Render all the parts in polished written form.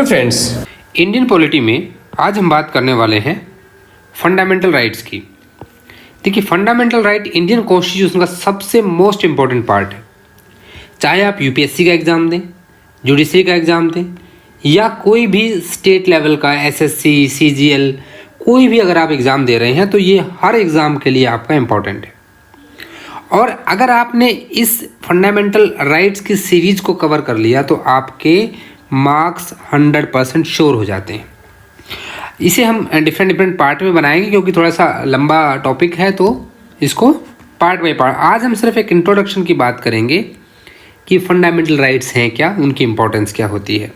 Friends, Indian polity में आज हम बात करने वाले हैं फंडामेंटल राइट्स की। देखिए, फंडामेंटल राइट इंडियन कॉन्स्टिट्यूशन का सबसे मोस्ट इम्पॉर्टेंट पार्ट है। चाहे आप यूपीएससी का एग्ज़ाम दें, जुडिशरी का एग्ज़ाम दें या कोई भी स्टेट लेवल का एसएससी, सीजीएल, कोई भी अगर आप एग्ज़ाम दे रहे हैं तो ये हर एग्ज़ाम के लिए आपका इम्पॉर्टेंट है। और अगर आपने इस फंडामेंटल राइट्स की सीरीज़ को कवर कर लिया तो आपके मार्क्स 100% श्योर हो जाते हैं। इसे हम डिफरेंट पार्ट में बनाएंगे क्योंकि थोड़ा सा लंबा टॉपिक है, तो इसको पार्ट बाय पार्ट। आज हम सिर्फ एक इंट्रोडक्शन की बात करेंगे कि फंडामेंटल राइट्स हैं क्या, उनकी इंपॉर्टेंस क्या होती है।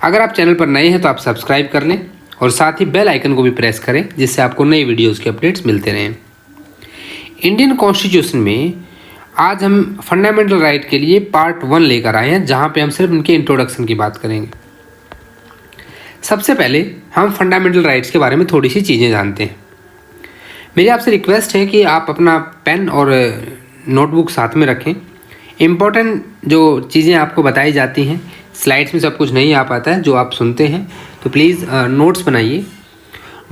अगर आप चैनल पर नए हैं तो आप सब्सक्राइब कर लें और साथ ही बेल आइकन को भी प्रेस करें जिससे आपको नई वीडियोज़ के अपडेट्स मिलते रहें। इंडियन कॉन्स्टिट्यूशन में आज हम फंडामेंटल राइट के लिए पार्ट 1 लेकर आए हैं, जहां पे हम सिर्फ इनके इंट्रोडक्शन की बात करेंगे। सबसे पहले हम फंडामेंटल राइट्स के बारे में थोड़ी सी चीज़ें जानते हैं। मेरी आपसे रिक्वेस्ट है कि आप अपना पेन और नोटबुक साथ में रखें। इम्पॉर्टेंट जो चीज़ें आपको बताई जाती हैं, स्लाइड्स में सब कुछ नहीं आ पाता है जो आप सुनते हैं, तो प्लीज़ नोट्स बनाइए।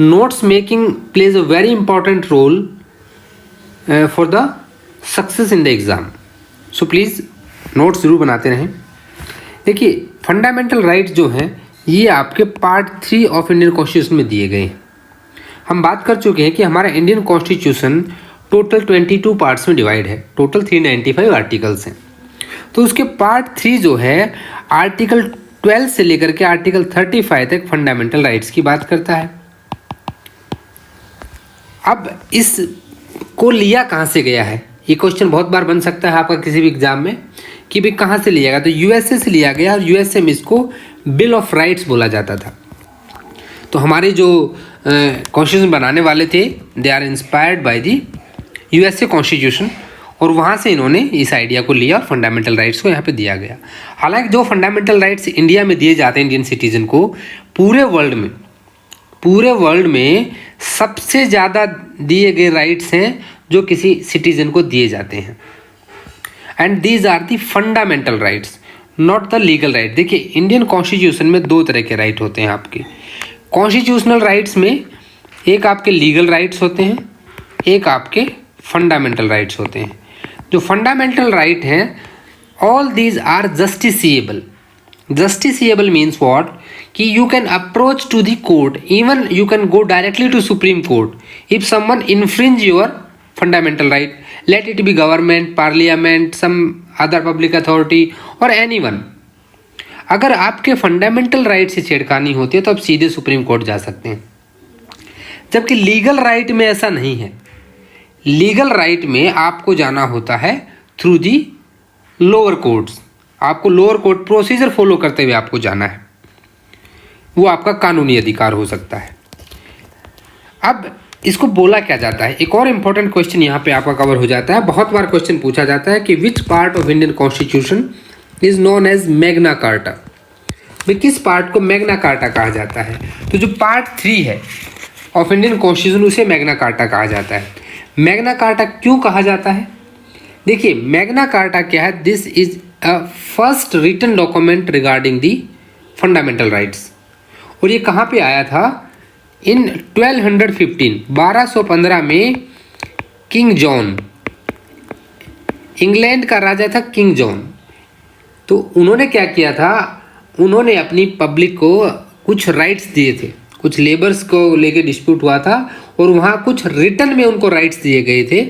Notes making plays a very important role for the success in the exam, so please notes ज़रूर बनाते रहें। देखिए, फंडामेंटल राइट्स जो हैं ये आपके पार्ट 3 ऑफ इंडियन कॉन्स्टिट्यूशन में दिए गए हैं। हम बात कर चुके हैं कि हमारा इंडियन कॉन्स्टिट्यूशन टोटल 22 पार्ट्स में डिवाइड है, टोटल 395 आर्टिकल्स हैं। तो उसके पार्ट 3 जो है आर्टिकल 12 से लेकर के आर्टिकल 35 तक फंडामेंटल राइट्स की बात करता है। अब इस को लिया कहाँ से गया है, ये क्वेश्चन बहुत बार बन सकता है आपका किसी भी एग्जाम में कि भाई कहाँ से लिया गया। तो यूएसए से लिया गया और यूएसए में इसको बिल ऑफ राइट्स बोला जाता था। तो हमारे जो कॉन्स्टिट्यूशन बनाने वाले थे they are inspired by the USA constitution, और वहाँ से इन्होंने इस आइडिया को लिया और फंडामेंटल राइट्स को यहाँ पे दिया गया। हालांकि जो फंडामेंटल राइट्स इंडिया में दिए जाते हैं इंडियन सिटीजन को, पूरे वर्ल्ड में सबसे ज़्यादा दिए गए राइट्स हैं जो किसी सिटीजन को दिए जाते हैं। And these are the fundamental rights, not the legal right. देखिए, इंडियन कॉन्स्टिट्यूशन में 2 तरह के राइट होते हैं आपके। कॉन्स्टिट्यूशनल राइट्स में एक आपके लीगल राइट्स होते हैं, एक आपके फंडामेंटल राइट्स होते हैं। जो फंडामेंटल राइट हैं, all these are justiciable. Justiciable means what, कि you can approach to the court, even you can go directly to supreme court if someone infringe your fundamental right, let it be government, parliament, some other public authority और anyone. अगर आपके fundamental right से छेड़खानी होती है तो आप सीधे सुप्रीम कोर्ट जा सकते हैं। जबकि लीगल राइट में ऐसा नहीं है। लीगल राइट में आपको जाना होता है थ्रू दी लोअर कोर्ट्स। आपको लोअर कोर्ट प्रोसीजर फॉलो करते हुए आपको जाना है, वो आपका कानूनी अधिकार हो सकता है। अब इसको बोला क्या जाता है, एक और इम्पोर्टेंट क्वेश्चन यहाँ पे आपका कवर हो जाता है। बहुत बार क्वेश्चन पूछा जाता है कि which part of Indian constitution is known as Magna Carta. भाई, किस पार्ट को मैग्ना कार्टा कहा जाता है? तो जो पार्ट 3 है ऑफ इंडियन कॉन्स्टिट्यूशन उसे मैग्ना कार्टा कहा जाता है। मैग्ना कार्टा क्यों कहा जाता है? देखिए, मैग्ना कार्टा क्या है? This is a first written document regarding the fundamental rights. और ये कहाँ पे आया था? इन 1215 में किंग जॉन, इंग्लैंड का राजा था किंग जॉन। तो उन्होंने क्या किया था, उन्होंने अपनी पब्लिक को कुछ राइट्स दिए थे, कुछ लेबर्स को लेके डिस्प्यूट हुआ था और वहाँ कुछ रिटन में उनको राइट्स दिए गए थे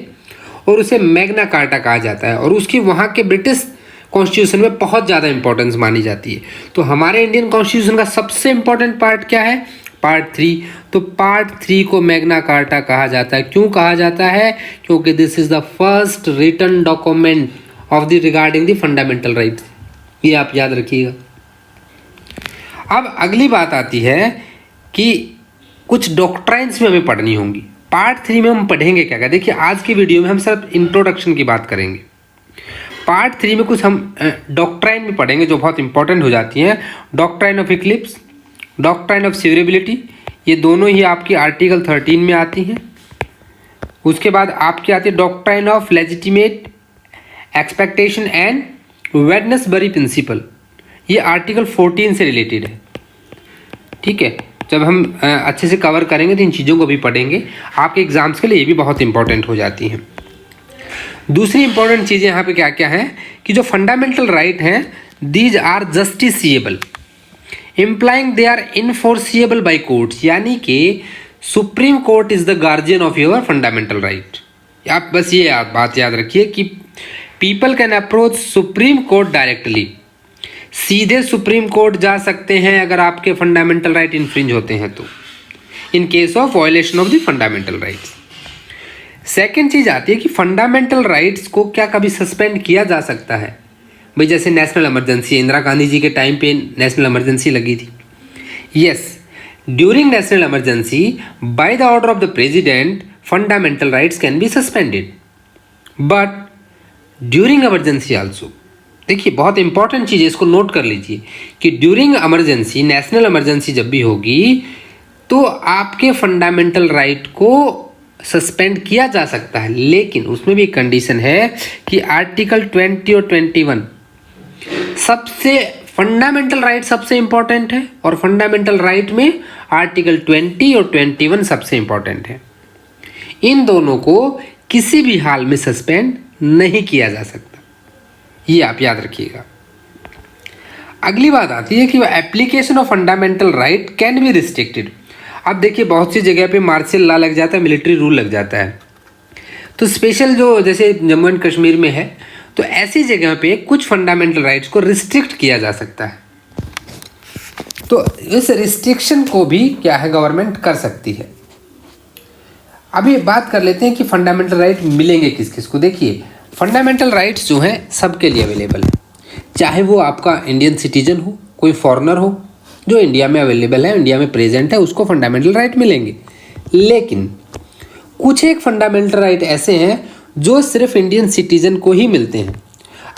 और उसे मैग्ना कार्टा कहा जाता है। और उसकी वहाँ के ब्रिटिश कॉन्स्टिट्यूशन में बहुत ज़्यादा इंपॉर्टेंस मानी जाती है। तो हमारे इंडियन कॉन्स्टिट्यूशन का सबसे इंपॉर्टेंट पार्ट क्या है? पार्ट 3। तो पार्ट 3 को मैग्ना कार्टा कहा जाता है। क्यों कहा जाता है? क्योंकि this is the first written document of the regarding the fundamental rights. ये आप याद रखिएगा। अब अगली बात आती है कि कुछ डॉक्ट्राइन्स में हमें पढ़नी होंगी। पार्ट 3 में हम पढ़ेंगे क्या क्या? देखिए, आज की वीडियो में हम सिर्फ इंट्रोडक्शन की बात करेंगे। पार्ट 3 में कुछ हम डॉक्ट्राइन में पढ़ेंगे जो बहुत इंपॉर्टेंट हो जाती हैं। Doctrine of Eclipse, doctrine of severability, ये दोनों ही आपकी आर्टिकल 13 में आती हैं। उसके बाद आपकी आती है doctrine of legitimate expectation and Wednesbury principle, ये आर्टिकल 14 से रिलेटेड है। ठीक है, जब हम अच्छे से कवर करेंगे तो इन चीज़ों को भी पढ़ेंगे, आपके एग्जाम्स के लिए ये भी बहुत इंपॉर्टेंट हो जाती हैं। दूसरी इंपॉर्टेंट चीज़ें यहाँ पे क्या क्या है कि जो फंडामेंटल राइट हैं, these are justiciable implying they are enforceable by courts, यानी कि supreme court is the guardian of your fundamental right. आप बस ये बात याद रखिए कि people can approach supreme court directly, सीधे सुप्रीम कोर्ट जा सकते हैं अगर आपके फंडामेंटल राइट इन्फ्रिंज होते हैं तो, in case of violation of the fundamental rights. Second चीज आती है कि फंडामेंटल राइट्स को क्या कभी सस्पेंड किया जा सकता है? भाई जैसे नेशनल इमरजेंसी, इंदिरा गांधी जी के टाइम पे नेशनल इमरजेंसी लगी थी। Yes, during national emergency by the order of the president fundamental rights can be suspended, but during emergency also. देखिए बहुत इंपॉर्टेंट चीज़ है, इसको नोट कर लीजिए कि ड्यूरिंग इमरजेंसी, नेशनल इमरजेंसी जब भी होगी तो आपके फंडामेंटल राइट को सस्पेंड किया जा सकता है, लेकिन उसमें भी एक कंडीशन है कि आर्टिकल 20 और 21 सबसे फंडामेंटल राइट सबसे इंपॉर्टेंट है, और फंडामेंटल राइट में आर्टिकल 20 और 21 सबसे इंपॉर्टेंट है। इन दोनों को किसी भी हाल में सस्पेंड नहीं किया जा सकता, ये आप याद रखिएगा। अगली बात आती है कि application of fundamental right can be restricted. अब देखिए बहुत सी जगह पे मार्शल लॉ लग जाता है, मिलिट्री रूल लग जाता है, तो स्पेशल जो जैसे जम्मू एंड कश्मीर में है, तो ऐसी जगह पे कुछ फंडामेंटल राइट्स को रिस्ट्रिक्ट किया जा सकता है। तो इस रिस्ट्रिक्शन को भी क्या है, गवर्नमेंट कर सकती है। अभी बात कर लेते हैं कि फंडामेंटल राइट मिलेंगे किस किस को। देखिए फंडामेंटल राइट्स जो हैं सबके लिए अवेलेबल है, चाहे वो आपका इंडियन सिटीजन हो, कोई फॉरेनर हो जो इंडिया में अवेलेबल है, इंडिया में प्रेजेंट है, उसको फंडामेंटल राइट मिलेंगे। लेकिन कुछ एक फंडामेंटल राइट ऐसे हैं जो सिर्फ इंडियन सिटीजन को ही मिलते हैं।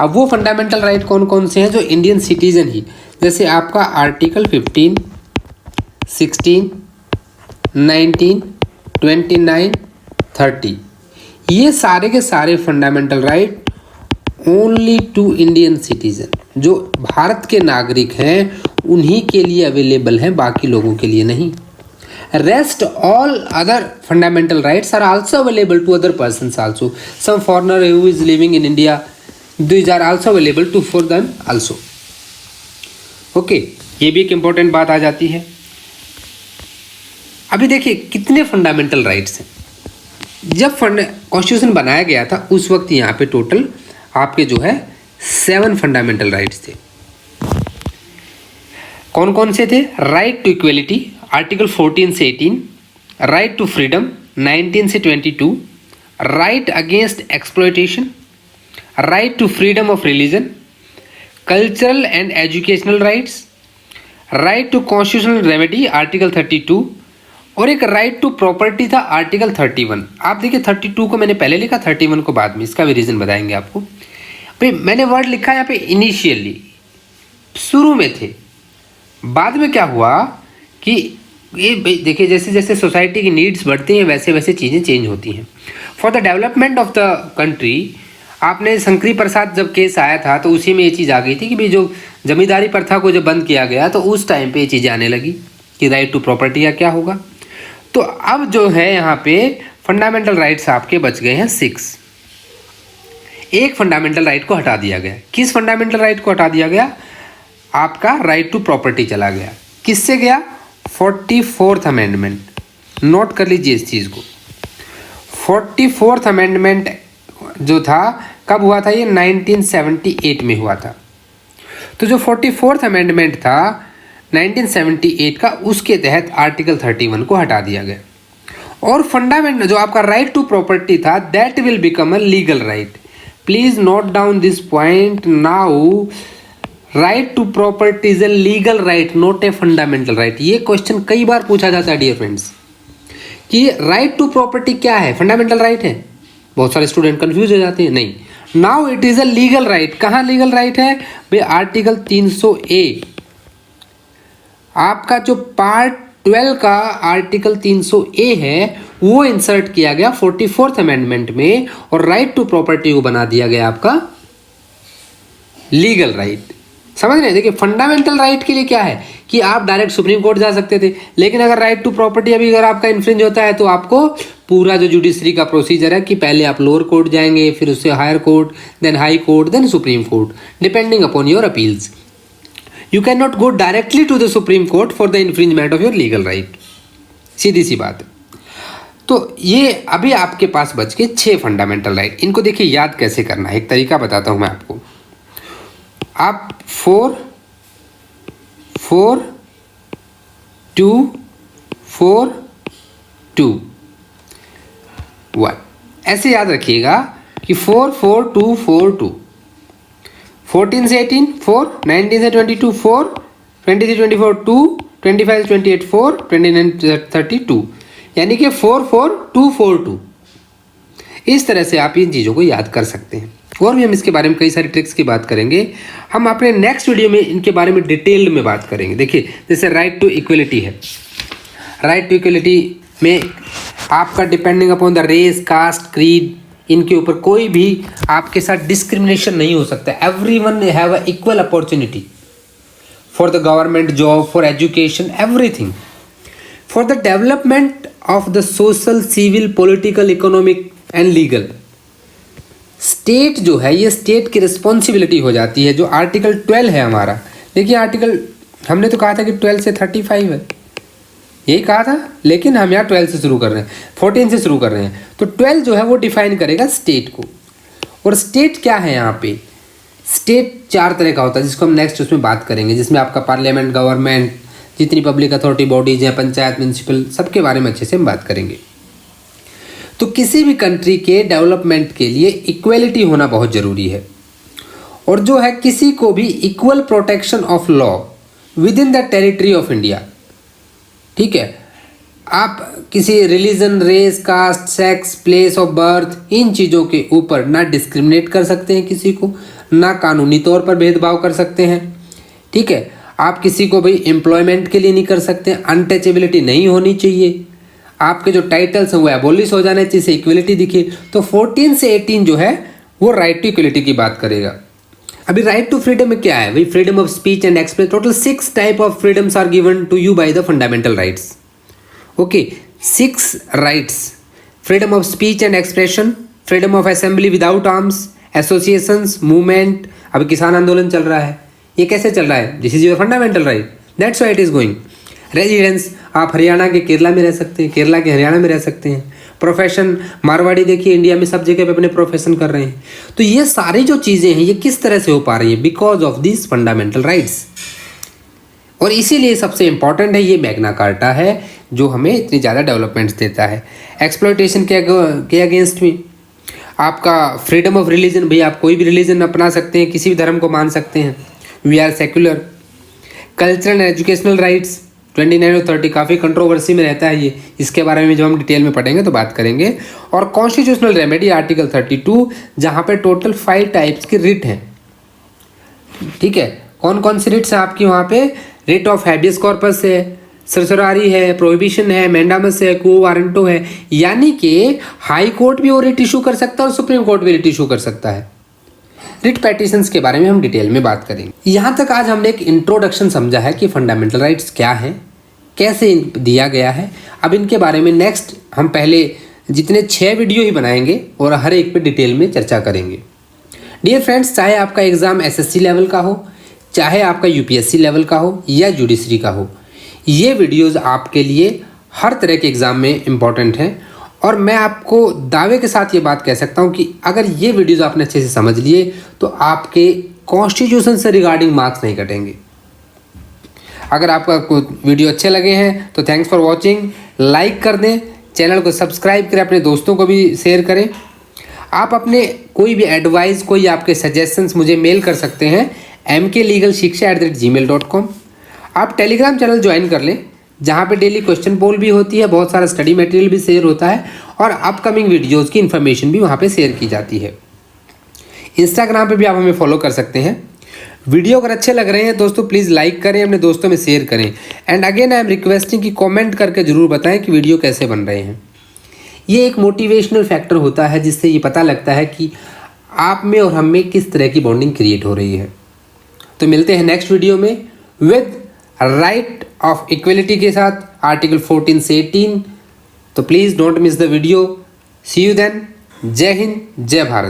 अब वो फंडामेंटल राइट कौन कौन से हैं? जो इंडियन सिटीजन ही, जैसे आपका आर्टिकल 15, 16, 19, 29, 30, ये सारे के सारे fundamental right only to Indian citizen, जो भारत के नागरिक हैं उन्हीं के लिए अवेलेबल हैं, बाकी लोगों के लिए नहीं। Rest all other fundamental rights are also available to other persons also, some foreigner who is living in India, these are also available to for them also. Okay, ये भी एक इंपॉर्टेंट बात आ जाती है। अभी देखिए कितने फंडामेंटल राइट्स हैं। जब कॉन्स्टिट्यूशन बनाया गया था उस वक्त यहाँ पे टोटल आपके जो है 7 फंडामेंटल राइट्स थे। कौन कौन से थे? राइट टू इक्वलिटी आर्टिकल 14 से 18, राइट टू फ्रीडम 19 से 22, right against exploitation, right to freedom of religion, cultural and educational rights, right to constitutional remedy article 32, और एक राइट टू प्रॉपर्टी था आर्टिकल 31। आप देखिए 32 को मैंने पहले लिखा, 31 को बाद में, इसका भी रीज़न बताएंगे आपको। भाई मैंने वर्ड लिखा यहाँ पे इनिशियली, शुरू में थे, बाद में क्या हुआ कि ये देखिए जैसे जैसे सोसाइटी की नीड्स बढ़ती हैं वैसे वैसे चीज़ें चेंज होती हैं। For the development of the country, आपने शंकरी प्रसाद जब केस आया था तो उसी में ये चीज़ आ गई थी कि भाई जो जमींदारी प्रथा को जब बंद किया गया तो उस टाइम पे ये चीज़ें आने लगी कि राइट टू प्रॉपर्टी का क्या होगा। तो अब जो है यहाँ पे फंडामेंटल राइट्स आपके बच गए हैं 6। एक फंडामेंटल राइट को हटा दिया गया। किस फंडामेंटल राइट को हटा दिया गया? आपका राइट टू प्रॉपर्टी चला गया। किससे गया? 44th amendment. नोट कर लीजिए इस चीज़ को। 44th अमेंडमेंट जो था कब हुआ था? ये 1978 में हुआ था। तो जो 44th अमेंडमेंट था 1978 का, उसके तहत आर्टिकल 31 को हटा दिया गया और फंडामेंटल जो आपका राइट टू प्रॉपर्टी था that will become a legal right. Please note down this point now. Right to property is a legal right, not a fundamental right. ये क्वेश्चन कई बार पूछा जाता है डियर फ्रेंड्स कि राइट टू प्रॉपर्टी क्या है? फंडामेंटल राइट है? बहुत सारे स्टूडेंट कंफ्यूज हो जाते हैं। नहीं, now it is a legal right. कहाँ लीगल राइट है भाई? Article 300A। आपका जो पार्ट 12 का आर्टिकल 300A है वो इंसर्ट किया गया 44th अमेंडमेंट में और राइट टू प्रॉपर्टी को बना दिया गया आपका लीगल राइट। समझ रहे हैं? देखिए फंडामेंटल राइट के लिए क्या है कि आप डायरेक्ट सुप्रीम कोर्ट जा सकते थे, लेकिन अगर राइट टू प्रॉपर्टी अभी अगर आपका इन्फ्रिंज होता है तो आपको पूरा जो जुडिशरी का प्रोसीजर है कि पहले आप लोअर कोर्ट जाएंगे, फिर उससे higher court, then high court, then supreme court, depending upon your appeals. You can not go directly to the supreme court for the infringement of your legal right. सीधी सी बात है. तो ये अभी आपके पास बच के 6 फंडामेंटल राइट. इनको देखिए याद कैसे करना है, एक तरीका बताता हूं मैं आपको. आप 4 4 2 4 2 1 ऐसे याद रखिएगा कि 4 4 2 4 2. 14 से 18 4, 19 से 22 4, 20 से 24 2, 25 से 28 4, 29 से 32, यानी कि 4 4 2 4 2. इस तरह से आप इन चीज़ों को याद कर सकते हैं. और भी हम इसके बारे में कई सारी ट्रिक्स की बात करेंगे. हम अपने नेक्स्ट वीडियो में इनके बारे में डिटेल्ड में बात करेंगे. देखिए जैसे राइट टू इक्वलिटी है. राइट टू इक्वलिटी में आपका depending upon the race, caste, creed, इनके ऊपर कोई भी आपके साथ डिस्क्रिमिनेशन नहीं हो सकता. Everyone have a equal opportunity for the government job, for education, everything. For the development of the social, civil, political, economic and legal. State जो है ये स्टेट की रिस्पॉन्सिबिलिटी हो जाती है. जो आर्टिकल 12 है हमारा, देखिए आर्टिकल हमने तो कहा था कि 12 से 35 है, यही कहा था, लेकिन हम यहाँ 12 से शुरू कर रहे हैं, 14 से शुरू कर रहे हैं. तो 12 जो है वो डिफाइन करेगा स्टेट को. और स्टेट क्या है यहाँ पे? स्टेट 4 तरह का होता है जिसको हम नेक्स्ट उसमें बात करेंगे, जिसमें आपका पार्लियामेंट, गवर्नमेंट, जितनी पब्लिक अथॉरिटी बॉडीज हैं, पंचायत, म्यूनसिपल, सबके बारे में अच्छे से हम बात करेंगे. तो किसी भी कंट्री के डेवलपमेंट के लिए इक्वलिटी होना बहुत ज़रूरी है. और जो है किसी को भी equal protection of law within the territory of India. ठीक है, आप किसी religion, race, caste, sex, place of birth, इन चीज़ों के ऊपर ना डिस्क्रिमिनेट कर सकते हैं किसी को, ना कानूनी तौर पर भेदभाव कर सकते हैं. ठीक है, आप किसी को भी एम्प्लॉयमेंट के लिए नहीं कर सकते. अनटचेबिलिटी नहीं होनी चाहिए. आपके जो टाइटल्स हैं वो एबॉलिश हो जाने चाहिए, इक्वलिटी दिखे. तो 14 से 18 जो है वो राइट टू इक्वलिटी की बात करेगा. अभी राइट टू फ्रीडम में क्या है भाई? Freedom of speech and express. Total 6 type of freedoms are given to you by the fundamental rights. Okay, 6 rights. Freedom of speech and expression, freedom of assembly without arms, associations, movement. अभी किसान आंदोलन चल रहा है, ये कैसे चल रहा है? This is your fundamental right, that's why it is going. Residence, आप हरियाणा के केरला में रह सकते हैं, केरला के हरियाणा में रह सकते हैं. प्रोफेशन, मारवाड़ी देखिए इंडिया में सब जगह पे अपने प्रोफेशन कर रहे हैं. तो ये सारी जो चीज़ें हैं ये किस तरह से हो पा रही है? Because of this fundamental rights. और इसीलिए सबसे इंपॉर्टेंट है ये मैग्ना कार्टा है जो हमें इतनी ज़्यादा डेवलपमेंट्स देता है. एक्सप्लॉयटेशन के अगेंस्ट में आपका फ्रीडम ऑफ रिलीजन, भाई आप कोई भी रिलीजन अपना सकते हैं, किसी भी धर्म को मान सकते हैं. We are secular. Cultural and educational rights 29 और 30 काफ़ी कंट्रोवर्सी में रहता है ये, इसके बारे में जब हम डिटेल में पढ़ेंगे तो बात करेंगे. और कॉन्स्टिट्यूशनल रेमेडी आर्टिकल 32 जहाँ पे टोटल 5 टाइप्स की रिट हैं. ठीक है, कौन कौन सी रिट्स हैं आपकी वहाँ पे? रिट ऑफ हैबियस कॉर्पस है, सरसरारी है, प्रोहिबिशन है, मैंडामस है, क्वो वारंटो है. यानी कि हाई कोर्ट भी वो रिट इशू कर सकता है और सुप्रीम कोर्ट भी रिट इशू कर सकता है. रिट पैटिशंस के बारे में हम डिटेल में बात करेंगे. यहाँ तक आज हमने एक इंट्रोडक्शन समझा है कि फंडामेंटल राइट्स क्या हैं, कैसे दिया गया है. अब इनके बारे में नेक्स्ट हम पहले जितने 6 वीडियो ही बनाएंगे और हर एक पे डिटेल में चर्चा करेंगे. डियर फ्रेंड्स, चाहे आपका एग्ज़ाम एसएससी लेवल का हो, चाहे आपका यूपीएससी लेवल का हो या जुडिशरी का हो, ये वीडियोज़ आपके लिए हर तरह के एग्ज़ाम में इम्पॉर्टेंट हैं. और मैं आपको दावे के साथ ये बात कह सकता हूँ कि अगर ये वीडियोज़ आपने अच्छे से समझ लिए तो आपके कॉन्स्टिट्यूशन से रिगार्डिंग मार्क्स नहीं कटेंगे. अगर आपका वीडियो अच्छे लगे हैं तो थैंक्स फॉर वॉचिंग. लाइक कर दें, चैनल को सब्सक्राइब करें, अपने दोस्तों को भी शेयर करें. आप अपने कोई भी एडवाइस, कोई आपके सजेशंस मुझे मेल कर सकते हैं mklegalshiksha@gmail.com. आप टेलीग्राम चैनल ज्वाइन कर लें जहाँ पे डेली क्वेश्चन पोल भी होती है, बहुत सारा स्टडी मटेरियल भी शेयर होता है और अपकमिंग वीडियोज़ की इन्फॉर्मेशन भी वहाँ पे शेयर की जाती है. इंस्टाग्राम पे भी आप हमें फॉलो कर सकते हैं. वीडियो अगर अच्छे लग रहे हैं दोस्तों प्लीज़ लाइक करें, अपने दोस्तों में शेयर करें. And again I am requesting कि कमेंट करके ज़रूर बताएं कि वीडियो कैसे बन रहे हैं. ये एक मोटिवेशनल फैक्टर होता है जिससे ये पता लगता है कि आप में और हम में किस तरह की बॉन्डिंग क्रिएट हो रही है. तो मिलते हैं नेक्स्ट वीडियो में विद राइट ऑफ इक्वलिटी के साथ आर्टिकल 14 से 18। तो please don't miss the video. See you then. जय हिंद, जय भारत।